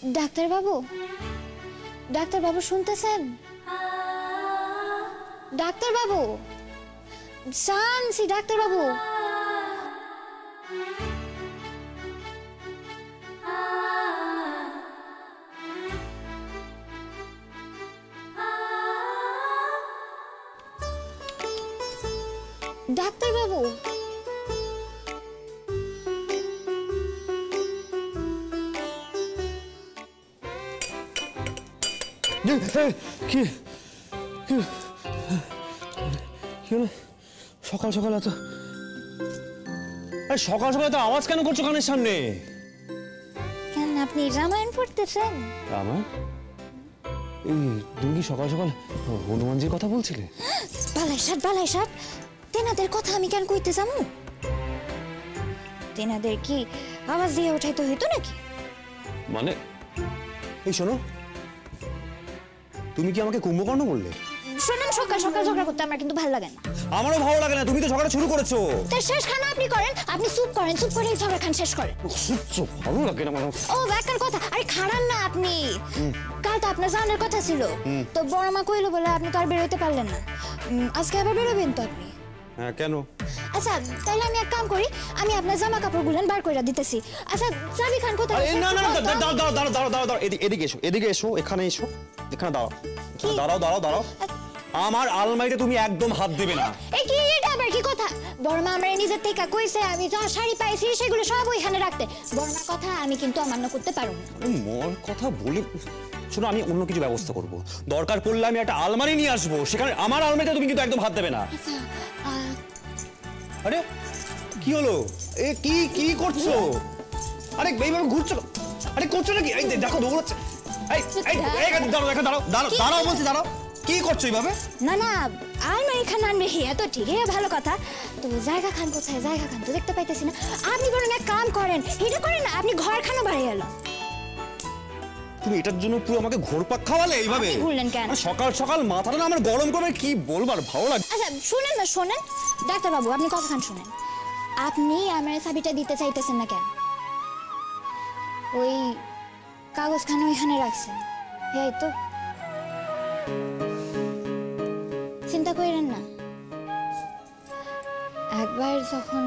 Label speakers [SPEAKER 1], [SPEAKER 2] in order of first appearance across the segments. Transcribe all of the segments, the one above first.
[SPEAKER 1] ডাক্তারবাবু, ডাক্তারবাবু শুনতেছেন? ডাক্তারবাবু, শান্তি ডাক্তারবাবু। ডাক্তারবাবু,
[SPEAKER 2] কি সকাল সকাল এত সকাল সকাল এত আওয়াজ কেন করছো কানের সামনে?
[SPEAKER 1] কেন আপনি রামায়ণ পড়তেছেন?
[SPEAKER 2] রামায়ণ? এই তুমি কি সকাল সকাল হনুমানজির কথা বলছিলে?
[SPEAKER 1] বালাইসাত বালাইসাত, তেনাদের কথা আমি কেন কইতে যাবো? তেনাদের কি আওয়াজ দিয়ে উঠাইতে হইতো নাকি?
[SPEAKER 2] মানে এই শোনো, তুমি কি আমাকে কুম্ভকর্ণ বললে?
[SPEAKER 1] শোনেন, সকাল সকাল ঝগড়া করতে আমার কিন্তু ভালো লাগে না।
[SPEAKER 2] আমারও ভালো লাগে না, তুমি তো ঝগড়া শুরু করেছো।
[SPEAKER 1] তার শেষ খানা আপনি করেন, আপনি চুপ করেন, চুপ করে ঝগড়া খান শেষ করেন।
[SPEAKER 2] চুপ, ভালো লাগে না আমার।
[SPEAKER 1] ও বেকার কথা, আরে খারান না আপনি। কাল তো আপনার জানার কথা ছিল, তো বড় মা কইলো বলে আপনি তো আর বেরোতে পারলেন না। আজকে আবার বেরোবেন তো আপনি?
[SPEAKER 2] হ্যাঁ, কেন?
[SPEAKER 1] আচ্ছা তাহলে আমি এক কাম করি, আমি আপনার জামা কাপড় গুলেন বার করে দিতেছি। আচ্ছা চাবি খান কোথায়?
[SPEAKER 2] না না না, দাঁড়াও দাঁড়াও দাঁড়াও দাঁড়াও, এদিকে এসো, এদিকে এসো, এখানে এসো, এখানে দাঁড়াও, দাঁড়াও দাঁড়াও দাঁড়াও। আমার আলমারিতে তুমি একদম হাত দেবে না।
[SPEAKER 1] এই কি এটা আবার কি কথা? বড় মা আমার নিজের থেকে কইছে আমি যা শাড়ি পাইছি সেগুলো সব ওইখানে রাখতে। বড় মার কথা আমি কিন্তু অমান্য করতে পারবো না।
[SPEAKER 2] মোর কথা বলি শোনো, আমি অন্য কিছু ব্যবস্থা করব। দরকার পড়লে আমি একটা আলমারি নিয়ে আসবো, সেখানে আমার আলমারিতে তুমি কিন্তু একদম হাত দেবে না। আরে কি হলো? এ কি কি করছো? আরে এইভাবে ঘুরছো, আরে করছো নাকি? এই দেখো দৌড়াচ্ছে। এই এই দাঁড়াও, দাঁড়াও দাঁড়াও দাঁড়াও বলছি, দাঁড়াও। কি করছো এইভাবে?
[SPEAKER 1] না না, আলমারি খান আনবে হিয়া তো ঠিক, হ্যাঁ ভালো কথা। তো জায়গা খান কোথায়? জায়গা খান তো দেখতে পাইতেছি না। আপনি বরং এক কাম করেন, এটা করেন না, আপনি ঘর খানো বাড়িয়ে এলো।
[SPEAKER 2] তুমি এটার জন্য পুরো আমাকে ঘোরপাক খাওয়ালে এইভাবে?
[SPEAKER 1] ভুললেন কেন?
[SPEAKER 2] সকাল সকাল মাথাটা না আমার গরম করে, কি বলবার ভালো লাগে।
[SPEAKER 1] আচ্ছা শুনেন না, শোনেন ডাক্তারবাবু, আপনি কথা খান শুনেন। আপনি আমার চাবিটা দিতে চাইতেছেন না কেন? ওই কাগজখানা ওইখানে রাখছেন, এই তো। চিন্তা করেন না, একবার যখন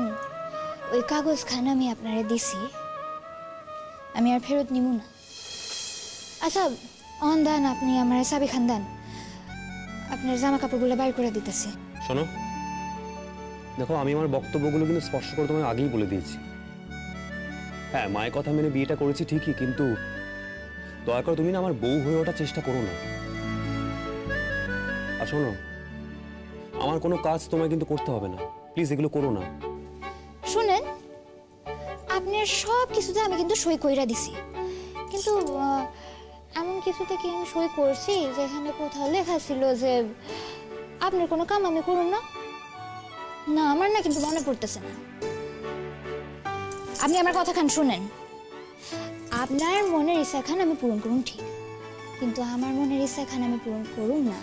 [SPEAKER 1] ওই কাগজখানা আমি আপনারে দিছি, আমি আর ফেরত নিব না। আচ্ছা অন দেন, আপনি আমার চাবি খান দেন, আপনার জামা কাপড়গুলো বাইর করে দিতেছি।
[SPEAKER 2] শোনো, দেখো আমি আমার বক্তব্যগুলো কিন্তু স্পষ্ট করে তোমায় আগেই বলে দিয়েছি। হ্যাঁ, মায়ের কথা মেনে বিয়েটা করেছি ঠিকই, কিন্তু দয়া করে তুমি না আমার বউ হয়ে ওঠার চেষ্টা করো না। আর শোনো, আমার কোনো কাজ তোমায় কিন্তু করতে হবে না, প্লিজ এগুলো করো না।
[SPEAKER 1] শুনেন, আপনার সব কিছুতে আমি কিন্তু সই কইরা দিছি, কিন্তু এমন কিছুতে কি আমি সই করছি যেখানে কোথাও লেখা ছিল যে আপনার কোনো কাম আমি করুন না? না, আমার না কিন্তু মনে পড়তেছে না। আপনি আমার কথা খান শুনেন, আপনার মনের ইচ্ছা খান আমি পূরণ করুন ঠিক, কিন্তু আমার মনের ইচ্ছা খান আমি পূরণ করুন না,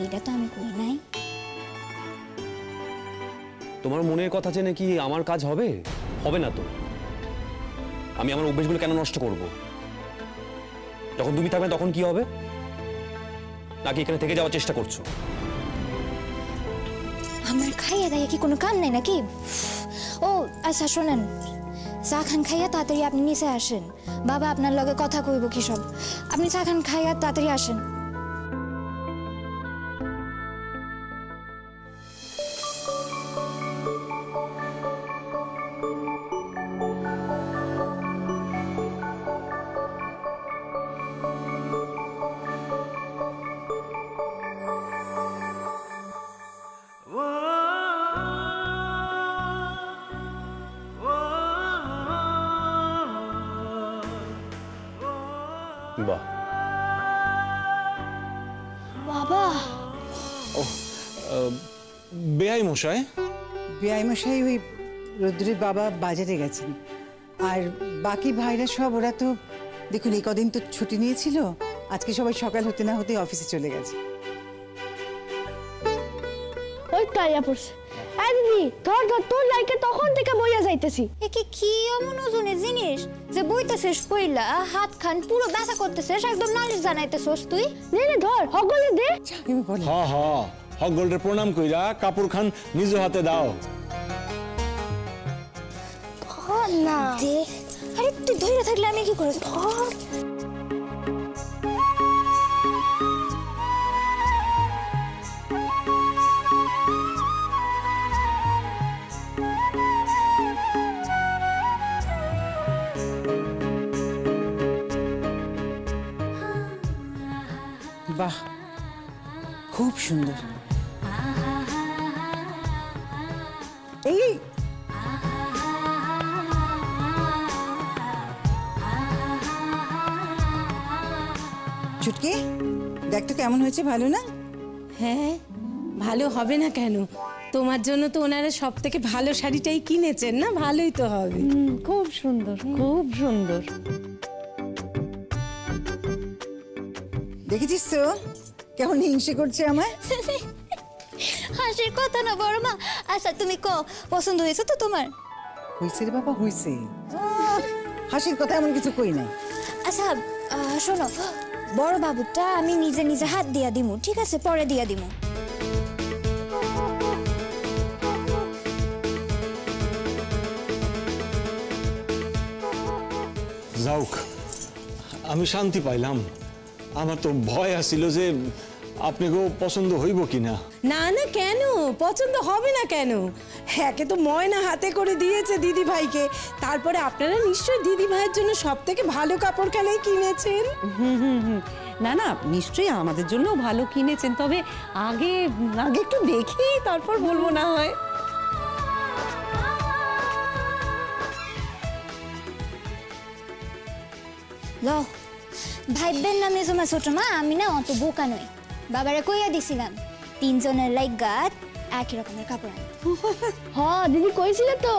[SPEAKER 1] এটা তো আমি করি নাই।
[SPEAKER 2] তোমার মনের কথা জেনে কি আমার কাজ হবে? হবে না তো। আমি আমার অভ্যেসগুলো কেন নষ্ট করব? যখন তুমি থাকবে তখন কি হবে? নাকি এখানে থেকে যাওয়ার চেষ্টা করছো?
[SPEAKER 1] আমার খাইয়া দাইয়া কি কোনো কাম নাই নাকি? ও আচ্ছা শোনেন, চা খান খাইয়া তাড়াতাড়ি আপনি নিচে আসেন, বাবা আপনার লগে কথা কইব কি সব। আপনি চা খান খাইয়া তাড়াতাড়ি আসেন।
[SPEAKER 2] বাহ,
[SPEAKER 1] বাবা।
[SPEAKER 2] ও বেআই মশাই?
[SPEAKER 3] বেআই মশাই ওই রুদ্রের বাবা বাজারে গেছেন, আর বাকি ভাইরা সব ওরা তো দেখুন এই কদিন তো ছুটি নিয়েছিল, আজকে সবাই সকাল হতে না হতে অফিসে চলে গেছে।
[SPEAKER 1] ওই কারিয়া পড়ছে,
[SPEAKER 4] এই দিদি ধর ধর, তোর লাইকে তখন থেকে বইয়া যাইতেছি।
[SPEAKER 1] এ কি এমন ওজনের জিনিস যে বইতেছিস কইলা হাত খান পুরো ব্যথা করতেছিস, একদম নালিশ জানাইতেছস তুই।
[SPEAKER 4] নে নে ধর, হগলে দে।
[SPEAKER 3] আমি বলি
[SPEAKER 5] হ হ হগলরে প্রণাম কইরা কাপড় খান নিজ হাতে দাও।
[SPEAKER 4] ধর না।
[SPEAKER 1] দে, আরে তুই ধইরা থাকলে আমি কি করব? ধর।
[SPEAKER 3] বাহ, খুব সুন্দর। এই চুটকি, দেখ তো কেমন হয়েছে, ভালো না?
[SPEAKER 6] হ্যাঁ, ভালো হবে না কেন? তোমার জন্য তো ওনারা সব থেকে ভালো শাড়িটাই কিনেছেন না, ভালোই তো হবে।
[SPEAKER 4] খুব সুন্দর, খুব সুন্দর।
[SPEAKER 3] দেখেছিস তো কেমন হিংসে করছে আমার?
[SPEAKER 1] হাসির কথা না বড় মা। আচ্ছা তুমি পছন্দ হয়েছে তো তোমার?
[SPEAKER 3] হয়েছে রে বাবা, হয়েছে। হাসির কথা এমন কিছু কই নাই।
[SPEAKER 1] আচ্ছা শোনো, বড় বাবুটা আমি নিজে নিজে হাত দিয়া দিমু, ঠিক আছে? পরে দিয়া দিমু।
[SPEAKER 5] যাওক, আমি শান্তি পাইলাম। আমার তো ভয় আছিল যে আপনাকেও পছন্দ হইব কিনা।
[SPEAKER 6] না না, কেন পছন্দ হবে না কেন? একে তো ময়না হাতে করে দিয়েছে দিদি ভাইকে, তারপরে আপনারা নিশ্চয়ই দিদি ভাইয়ের জন্য সব থেকে ভালো কাপড় কানাই কিনেছেন।
[SPEAKER 7] না না, নিশ্চয়ই আমাদের জন্য ভালো কিনেছেন, তবে আগে আগে একটু দেখি তারপর বলবো না হয়।
[SPEAKER 1] লও, ভাইবেন না মেজমা ছোট মা, আমি না অত বোকা নই। বাবারে কইয়া দিছিলাম 3 জনের লাইগা একই রকমের কাপড় আনতে।
[SPEAKER 4] হ দিদি কইছিলে তো,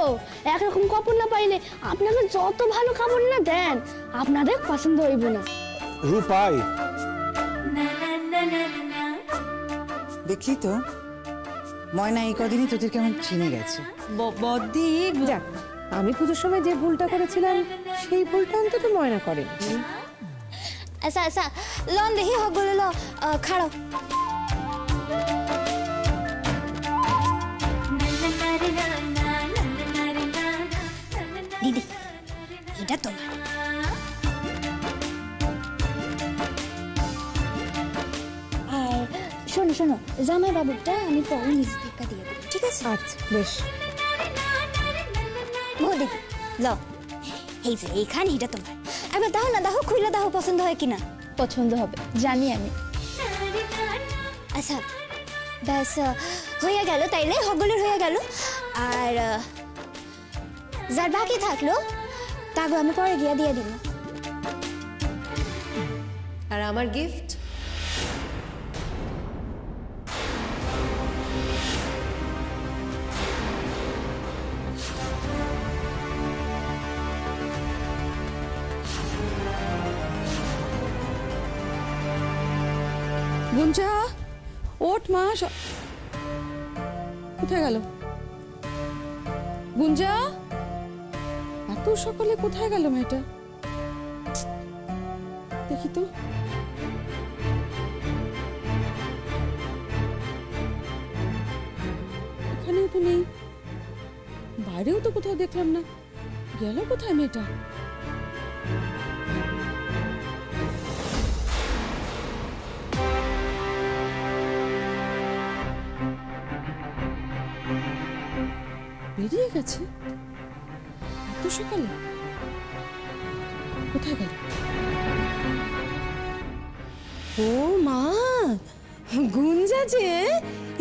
[SPEAKER 4] একরকম কাপড় না পাইলে আপনাকে যত ভালো কাপড় না দেন আপনাদের পছন্দ হইব না।
[SPEAKER 5] রূপাই,
[SPEAKER 3] দেখলি তো ময়না এই কদিনই তোদের কেমন চিনে গেছে।
[SPEAKER 7] বদ্দি,
[SPEAKER 6] যাক, আমি পুজোর সময় যে ভুলটা করেছিলাম সেই ভুলটা অন্তত ময়না করেন।
[SPEAKER 1] আচ্ছা আচ্ছা, লন দেখি হগলে ল খাড়াও। দিদি এটা তোমার। আর শোনো শোনো, জামাই বাবুটা আমি পরে নিজ থেকে দিয়ে দেবো, ঠিক আছে?
[SPEAKER 6] আচ্ছা বেশ।
[SPEAKER 1] দিদি ল, এই যে এইখান এটা তোমার। এবার দাও না, দাও খুইলা দাও, পছন্দ হয় কিনা।
[SPEAKER 4] পছন্দ হবে জানি আমি।
[SPEAKER 1] আচ্ছা ব্যাস হয়ে গেল, তাইলে হগলের হয়ে গেল। আর যার বাকি থাকলো তাগো আমি পরে গিয়া দিয়ে দিব।
[SPEAKER 7] আর আমার গিফট?
[SPEAKER 8] গুঞ্জা, ওঠ মা। কোথায় গেল গুঞ্জা? এত সকালে কোথায় গেল মেয়েটা? দেখি তো। এখানেও তো নেই, বাইরেও তো কোথাও দেখলাম না। গেল কোথায় মেয়েটা? বেরিয়ে গেছে এত সকালে? কোথায় গেল?
[SPEAKER 6] ও মা, গুঞ্জা যে,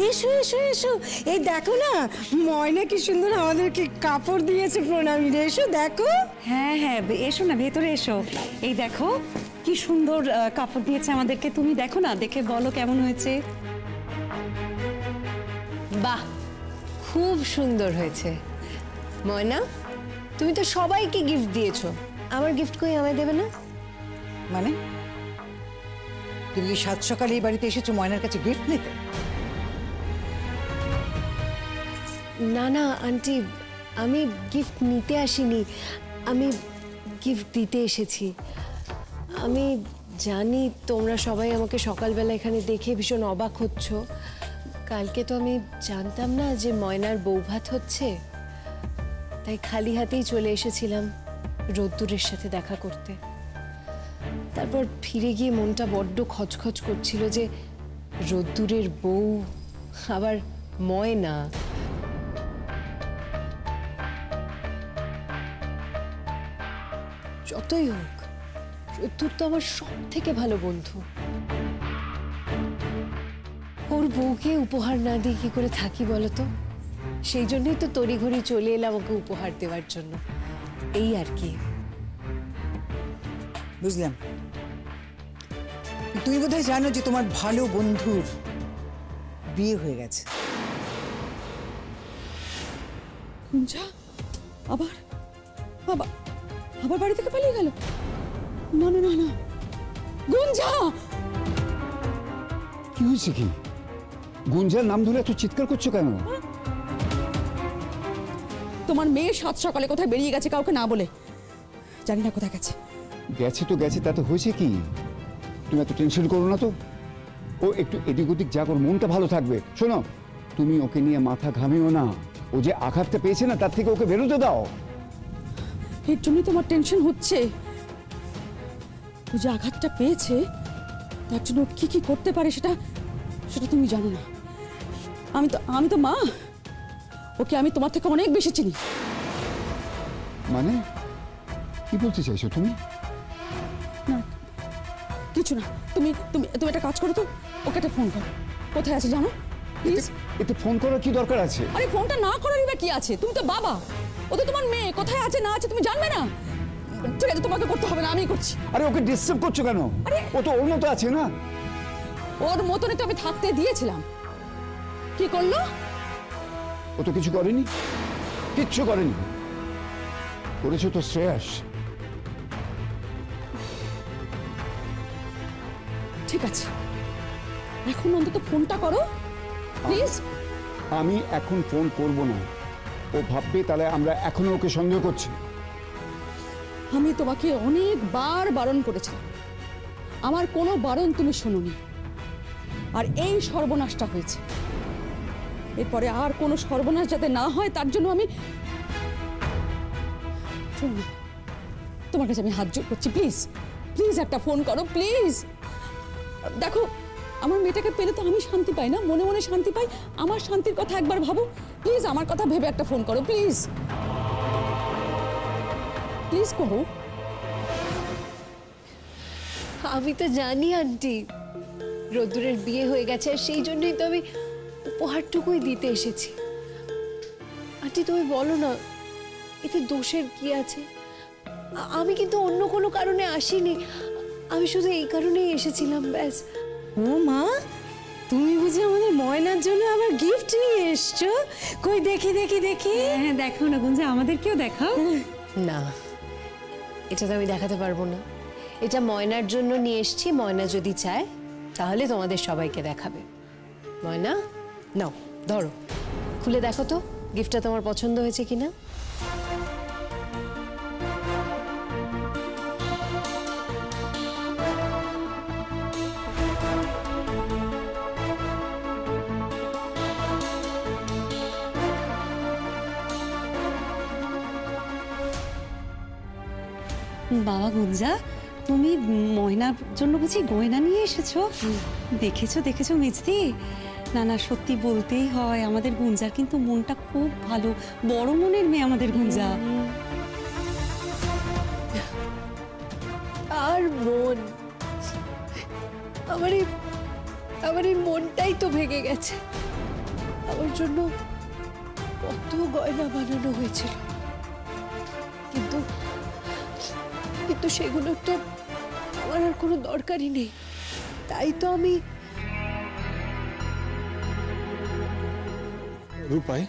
[SPEAKER 6] এসো এসো এসো। এই দেখো না, ময়না কি সুন্দর আমাদেরকে কাপড় দিয়েছে প্রণামীর। এসো দেখো।
[SPEAKER 7] হ্যাঁ হ্যাঁ, এসো না, ভেতরে এসো। এই দেখো কি সুন্দর কাপড় দিয়েছে আমাদেরকে, তুমি দেখো না, দেখে বলো কেমন হয়েছে।
[SPEAKER 9] বাহ, খুব সুন্দর হয়েছে। ময়না, তুমি তো সবাইকে গিফট দিয়েছো, আমার গিফট কই আমায় দেবে না?
[SPEAKER 3] মানে তুমি কি সাত সকালে এই বাড়িতে এসেছো ময়নার কাছে গিফট নিতে?
[SPEAKER 9] না না আন্টি, আমি গিফট নিতে আসিনি, আমি গিফট দিতে এসেছি। আমি জানি তোমরা সবাই আমাকে সকালবেলা এখানে দেখে ভীষণ অবাক হচ্ছ। কালকে তো আমি জানতাম না যে ময়নার বৌভাত হচ্ছে, তাই খালি হাতেই চলে এসেছিলাম রোদ্দুরের সাথে দেখা করতে। তারপর ফিরে গিয়ে মনটা বড্ড খচখচ করছিল যে রোদ্দুরের বউ আবার ময়না। যতই হোক রোদ্দুর তো আমার সব থেকে ভালো বন্ধু। ওর বউকে উপহার না দিয়ে কি করে থাকি বলতো? সেই জন্যই তো তড়িঘড়ি চলে এলাম ওকে উপহার দেওয়ার জন্য, এই আর কি।
[SPEAKER 3] বুঝলাম। তুমি বোধহয় জানো যে তোমার ভালো বন্ধুর বিয়ে হয়ে গেছে।
[SPEAKER 8] গুঞ্জা আবার আবার আবার বাড়ি থেকে পালিয়ে গেল? না না না না, গুঞ্জা!
[SPEAKER 10] কি হয়েছে কি? গুঞ্জার নাম ধরে এত চিৎকার করছো কেন?
[SPEAKER 8] তোমার মেয়ে সাত সকালে কোথায় বেরিয়ে গেছে কাউকে না বলে, জানি না কোথায় গেছে।
[SPEAKER 10] গেছে তো গেছে, তাতে হয়েছে কি? তুমি এত টেনশন করো না তো। ও একটু এদিক ওদিক যাক, ওর মনটা ভালো থাকবে। শোনো, তুমি ওকে নিয়ে মাথা ঘামিও না। ও যে আঘাতটা পেয়েছে না, তার থেকে ওকে বেরোতে দাও।
[SPEAKER 8] এর জন্যই তোমার টেনশন হচ্ছে। ও যে আঘাতটা পেয়েছে তার জন্য কি কি করতে পারে সেটা সেটা তুমি জানো না। আমি তো মা, ওকে আমি তোমার থেকে অনেক বেশি চিনি।
[SPEAKER 10] মানে কি বলতে চাইছো তুমি?
[SPEAKER 8] না কিছু না, তুমি তুমি তুমি একটা কাজ করো তো, ওকে একটা ফোন করো। কোথায় আছে জানো প্লিজ?
[SPEAKER 10] এতে ফোন করার কি দরকার আছে?
[SPEAKER 8] আরে ফোনটা না করারই বা কি আছে? তুমি তো বাবা, ও তো তোমার মেয়ে, কোথায় আছে না আছে তুমি জানবে না? ঠিক আছে, তোমাকে করতে হবে না, আমিই করছি।
[SPEAKER 10] আরে ওকে ডিস্টার্ব করছো কেন? ও তো ওর মতো আছে না।
[SPEAKER 8] ওর মতনই তো আমি থাকতে দিয়েছিলাম। কি করলো?
[SPEAKER 10] ও তো কিছু করেনি, কিচ্ছু করেনি। করেছো তো শ্রেয়াস।
[SPEAKER 8] ঠিক আছে, এখন অন্তত ফোনটা করো প্লিজ।
[SPEAKER 10] আমি এখন ফোন করব না। ও ভাববে তাহলে আমরা এখনো ওকে সন্দেহ করছি।
[SPEAKER 8] আমি তোমাকে অনেকবার বারণ করেছিলাম, আমার কোনো বারণ তুমি শোনোনি, আর এই সর্বনাশটা হয়েছে। এরপরে আর কোনো সর্বনাশ যাতে না হয় তার জন্য আমি শোনো, তোমার কাছে আমি হাত জোড় করছি, প্লিজ প্লিজ একটা ফোন করো প্লিজ। দেখো, আমার মেয়েটাকে পেলে তো আমি শান্তি পাই না, মনে মনে শান্তি পাই। আমার শান্তির কথা একবার ভাবো প্লিজ, আমার কথা ভেবে একটা ফোন করো প্লিজ। প্লিজ করো।
[SPEAKER 9] আমি তো জানি আন্টি রোদ্দুরের বিয়ে হয়ে গেছে, আর সেই জন্যই তো আমি উপহারটুকুই দিতে এসেছি। আন্টি তুমি বলো না, এতে দোষের কি আছে? আমি কিন্তু অন্য কোনো কারণে আসিনি, আমি শুধু এই কারণেই এসেছিলাম, ব্যাস।
[SPEAKER 6] ও মা, তুমি বুঝি আমাদের ময়নার জন্য আবার গিফট নিয়ে এসছো? কই দেখি দেখি দেখি।
[SPEAKER 7] হ্যাঁ দেখো না গুঞ্জা, আমাদেরকেও দেখাও।
[SPEAKER 9] না, এটা তো আমি দেখাতে পারবো না। এটা ময়নার জন্য নিয়ে এসেছি, ময়না যদি চায় তাহলে তোমাদের সবাইকে দেখাবে। ময়না নাও, ধরো, খুলে দেখো তো গিফটটা তোমার পছন্দ হয়েছে কিনা।
[SPEAKER 7] বাবা গুঞ্জা, তুমি ময়নার জন্য বুঝি গয়না নিয়ে এসেছো? দেখেছো দেখেছো মিজদি? না না, সত্যি বলতেই হয়, আমাদের গুঞ্জার কিন্তু মনটা খুব ভালো, বড় মনের মেয়ে আমাদের গুঞ্জা।
[SPEAKER 9] আর মন, আমার এই মনটাই তো ভেঙে গেছে। আমার জন্য কত গয়না বানানো হয়েছিল, কিন্তু কিন্তু সেগুলোর তো আমার আর কোনো দরকারই নেই। তাই তো আমি
[SPEAKER 5] রূপাই,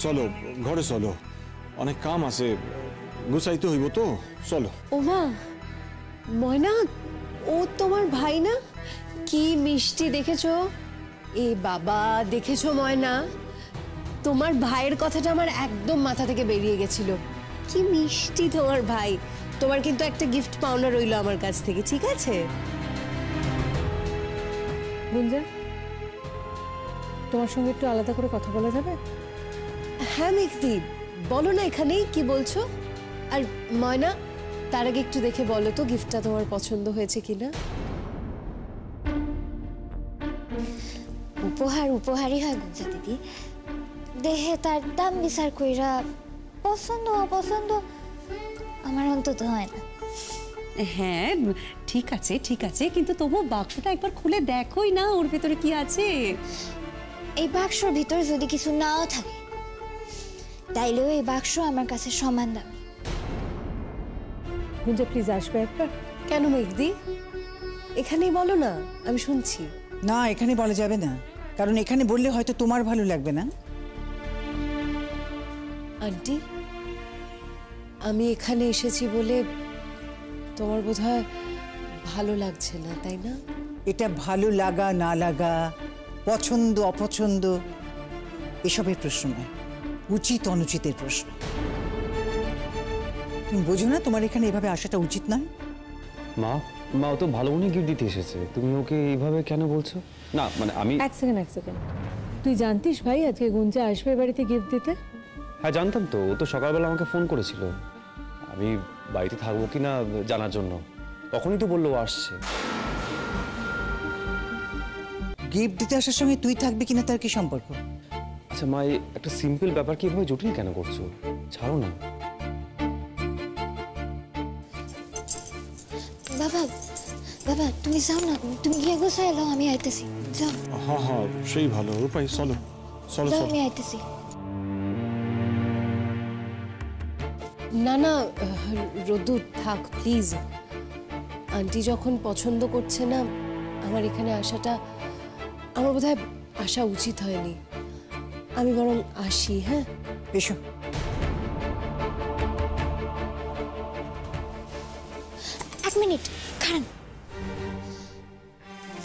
[SPEAKER 5] চলো ঘরে চলো, অনেক কাম আছে, গুছাইতে হইব তো, চলো।
[SPEAKER 9] ওমা, ময়না ও তোমার ভাই না? কি মিষ্টি দেখেছো? এ বাবা, দেখেছো ময়না, তোমার ভাইয়ের কথাটা আমার একদম মাথা থেকে বেরিয়ে গেছিল। কি মিষ্টি তোমার ভাই। তোমার কিন্তু একটা গিফট পাওনা রইলো আমার কাছ থেকে, ঠিক আছে?
[SPEAKER 6] গুঞ্জা, তোমার সঙ্গে একটু আলাদা করে কথা বলা যাবে?
[SPEAKER 9] হ্যাঁ মেঘদি, বলো না এখানেই কি বলছো। আর ময়না, তার আগে একটু দেখে বলো তো গিফটটা তোমার পছন্দ হয়েছে কিনা।
[SPEAKER 1] উপহার উপহারই হয় গুঞ্জা দিদি, দেহে তার দাম বিচার কইরা পছন্দ অপছন্দ আমার অন্তত হয় না।
[SPEAKER 7] হ্যাঁ ঠিক আছে ঠিক আছে, কিন্তু তবু বাক্সটা একবার খুলে দেখোই না ওর ভেতরে কি আছে।
[SPEAKER 1] এই বাক্সর ভিতরে যদি কিছু নাও থাকে তাইলেও এই বাক্স আমার কাছে সমান দামি।
[SPEAKER 6] গুঞ্জা প্লিজ আসবে একবার।
[SPEAKER 9] কেন মেঘদি, এখানেই বলো না, আমি শুনছি।
[SPEAKER 3] না, এখানে বলা যাবে না, কারণ এখানে বললে হয়তো তোমার ভালো লাগবে না।
[SPEAKER 9] আন্টি, আমি এখানে এসেছি বলে তোমার বোধহয় ভালো লাগছে না, তাই না?
[SPEAKER 3] এটা ভালো লাগা না লাগা, পছন্দ অপছন্দ এসবের প্রশ্ন নয়, উচিত অনুচিতের প্রশ্ন। তুমি বোঝো না তোমার এখানে এভাবে আসাটা উচিত নয়?
[SPEAKER 2] মা মা ও তো ভালো মনে গিফট দিতে এসেছে, তুমি ওকে এইভাবে কেন বলছো? না মানে আমি
[SPEAKER 6] এক সেকেন্ড, তুই জানতিস ভাই আজকে গুঞ্জা আসবে বাড়িতে গিফট দিতে?
[SPEAKER 2] হ্যাঁ জানতাম তো, ও তো সকালবেলা আমাকে ফোন করেছিল আমি বাড়িতে থাকবো কি না জানার জন্য, তখনই তো বললো ও আসছে।
[SPEAKER 3] গিফট দিতে আসার সঙ্গে তুই থাকবি কিনা তার কি সম্পর্ক?
[SPEAKER 2] আচ্ছা মা, এই একটা সিম্পল ব্যাপার কি এভাবে জটিল কেন করছো? ছাড়ো না।
[SPEAKER 1] বাবা বাবা তুমি যাও না, তুমি গিয়ে গোছাই নাও, আমি আইতেছি। যাও
[SPEAKER 5] হ্যাঁ হ্যাঁ, সেই ভালো। রূপাই চলো চলো
[SPEAKER 1] যাও,
[SPEAKER 5] চলো।
[SPEAKER 1] আমি আইতেছি।
[SPEAKER 9] না না রোদ্দুর, থাক প্লিজ। আন্টি যখন পছন্দ করছে না আমার এখানে আসাটা, আমার বোধহয় আসা উচিত হয়নি। আমি বরং আসি। হ্যাঁ
[SPEAKER 3] এসো।
[SPEAKER 1] এক মিনিট খান।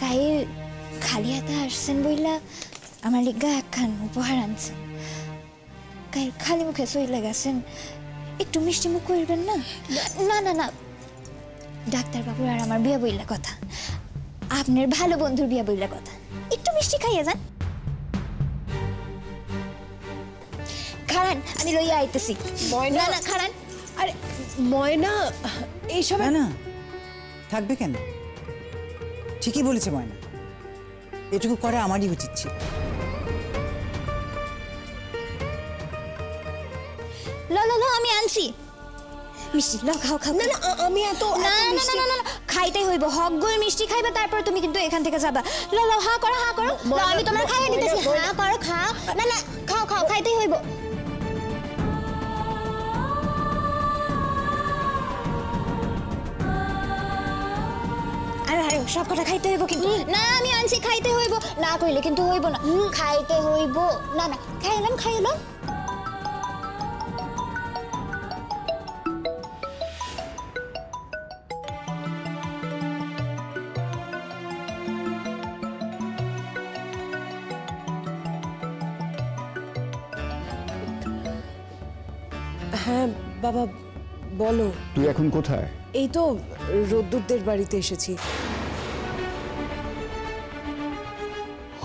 [SPEAKER 1] গায়ে খালি হাতে আসছেন বইলা আমার লিগা একখান উপহার আনছেন, গায়ে খালি মুখে চইলে গেছেন, একটু মিষ্টি মুখ করবেন না? না না না, ডাক্তারবাবুর আর আমার বিয়া বইলা কথা, আপনার ভালো বন্ধুর বিয়া বইলা কথা, একটু মিষ্টি খাইয়া যান। খারান, আমি লইয়া আইতেছি। না না খারান।
[SPEAKER 9] আরে ময়না, এইসব
[SPEAKER 3] না না, থাকবে কেন? ঠিকই বলেছে ময়না, এটুকু করা আমারই উচিত ছিল।
[SPEAKER 1] ল ল ল, আমি আনছি মিষ্টি। ল খাও খাও।
[SPEAKER 9] না না, আমি এত
[SPEAKER 1] না না না না না, খাইতে হইব, হকগুল মিষ্টি খাইবে, তারপর তুমি কিন্তু এখান থেকে যাবা। ল ল, হা করো হা করো, আমি তোমার খাইয়ে দিতেছি। হা করো, খাও। না না, খাও খাও, খাইতেই হইব। আরে আরে, সব কটা খাইতে হইব কিন্তু। না আমি আনছি, খাইতে হইব, না কইলে কিন্তু হইব না, খাইতে হইব। না না, খাইলাম খাইলাম।
[SPEAKER 9] হ্যাঁ বাবা বলো।
[SPEAKER 10] তুই এখন কোথায়?
[SPEAKER 9] এই তো রোদ্দুরদের বাড়িতে এসেছি।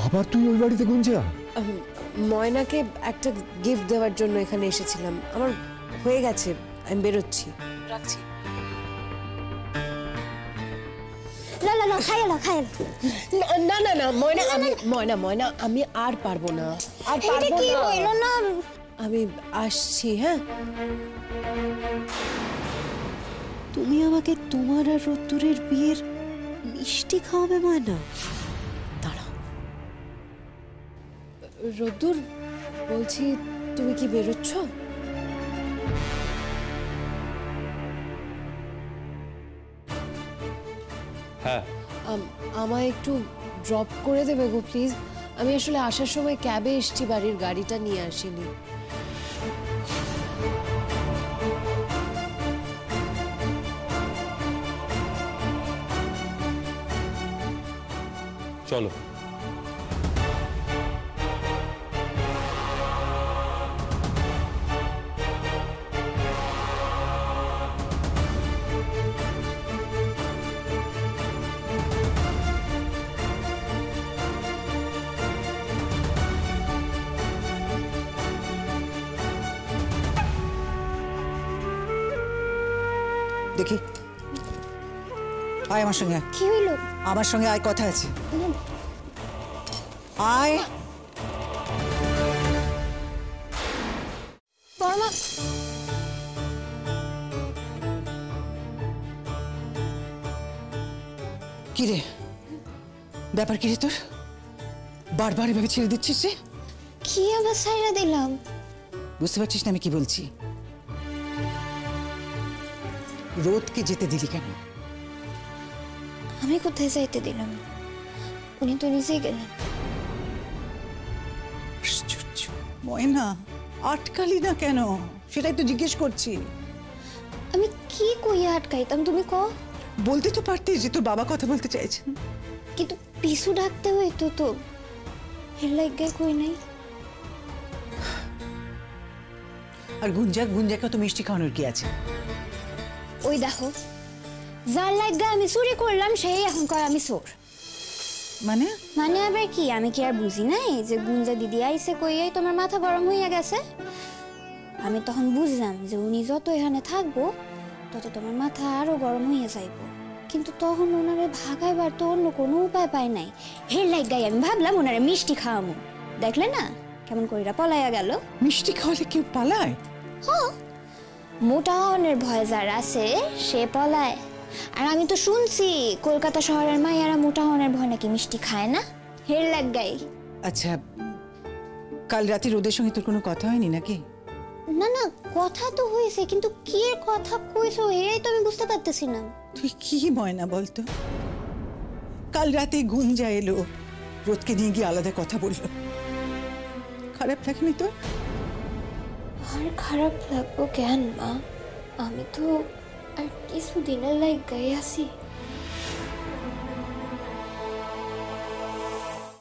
[SPEAKER 10] আবার তুই ওই বাড়িতে গুঞ্জা?
[SPEAKER 9] ময়নাকে একটা গিফট দেওয়ার জন্য এখানে এসেছিলাম, আমার হয়ে গেছে, আমি বেরোচ্ছি, রাখছি।
[SPEAKER 1] লা লা লা, খাইলা খাইলা।
[SPEAKER 9] না না না ময়না, আমি ময়না আমি আর পারবো না, আর
[SPEAKER 1] এটা
[SPEAKER 9] পারবো
[SPEAKER 1] কি
[SPEAKER 9] না।
[SPEAKER 1] হইল না?
[SPEAKER 9] আমি আসছি। হ্যাঁ
[SPEAKER 7] তুমি আমাকে তোমার আর রোদ্দুরের বিয়ের মিষ্টি খাওয়াবে ময়না?
[SPEAKER 9] দাঁড়াও রোদ্দুর, বলছি তুমি কি বেরোচ্ছ?
[SPEAKER 2] হ্যাঁ
[SPEAKER 9] আমায় একটু ড্রপ করে দেবে গো প্লিজ। আমি আসলে আসার সময় ক্যাবে এসেছি, বাড়ির গাড়িটা নিয়ে আসিনি।
[SPEAKER 2] চলো।
[SPEAKER 3] দেখি আয় আমার সঙ্গে আয়।
[SPEAKER 1] কি হইলো?
[SPEAKER 3] আমার সঙ্গে আয়, কথা আছে। আয়।
[SPEAKER 1] বড়মা
[SPEAKER 3] কি রে, ব্যাপার কি রে তোর? বারবার এভাবে ছেড়ে দিচ্ছিস রে?
[SPEAKER 1] কি আবার ছাইরা দিলাম?
[SPEAKER 3] বুঝতে পারছিস না আমি কি বলছি? রোদকে যেতে দিলি কেন?
[SPEAKER 1] আমি কোথায় যাইতে দিলাম? উনি তো নিজেই গেলেন।
[SPEAKER 3] আশ্চর্য। ময়না, আটকালি না কেন সেটাই তো জিজ্ঞেস করছি।
[SPEAKER 1] আমি কি কইয়া আটকাইতাম, তুমি কও?
[SPEAKER 3] বলতে তো পারতিস যে তোর বাবা কথা বলতে চাইছেন।
[SPEAKER 1] কিন্তু পিছু ডাকতে হইতো তো, এর লাগে কই নাই।
[SPEAKER 3] আর গুঞ্জাকে তো মিষ্টি খাওয়ানোর কি আছে?
[SPEAKER 1] ওই দেখো, যার লাগা আমি চুরি করলাম সেই এখন কয় আমি চোর।
[SPEAKER 3] মানে
[SPEAKER 1] মানে আবার কি, আমি কি আর বুঝি নাই যে গুঞ্জা দিদি আইসে কইয়াই তোমার মাথা গরম হইয়া গেছে? আমি তখন বুঝলাম যে উনি যত এখানে থাকবো তত তোমার মাথা আরো গরম হইয়া যাইব। কিন্তু তখন ওনারে ভাগাইবার তো অন্য কোনো উপায় পাই নাই। হের লাগাই আমি ভাবলাম ওনারে মিষ্টি খাওয়ামু। দেখলে না কেমন কইরা পলাইয়া গেল।
[SPEAKER 3] মিষ্টি খাওয়ালে কেউ পালায়?
[SPEAKER 1] হ্যাঁ, মোটা হওয়ার ভয় যার আছে সে পলায়। আর আমি তো শুনছি কলকাতা শহরের মাইয়ারা মোটা হওয়ার ভয় নাকি মিষ্টি খায় না, হের লাগাই।
[SPEAKER 3] আচ্ছা, কাল রাতে রোদের সঙ্গে তোর কোনো কথা হয়নি নাকি?
[SPEAKER 1] না না, কথা তো হয়েছে, কিন্তু কি এর কথা কইছো এই তো আমি বুঝতে পারতেছি না।
[SPEAKER 3] তুই কি ময়না বলতো? কাল রাতে গুঞ্জা এলো, রোদকে নিয়ে গিয়ে আলাদা কথা বললো, খারাপ লাগেনি তোর?
[SPEAKER 1] আর খারাপ লাগবো কেন মা? আমি তো আর কিছুদিনের লাইগাই আছি।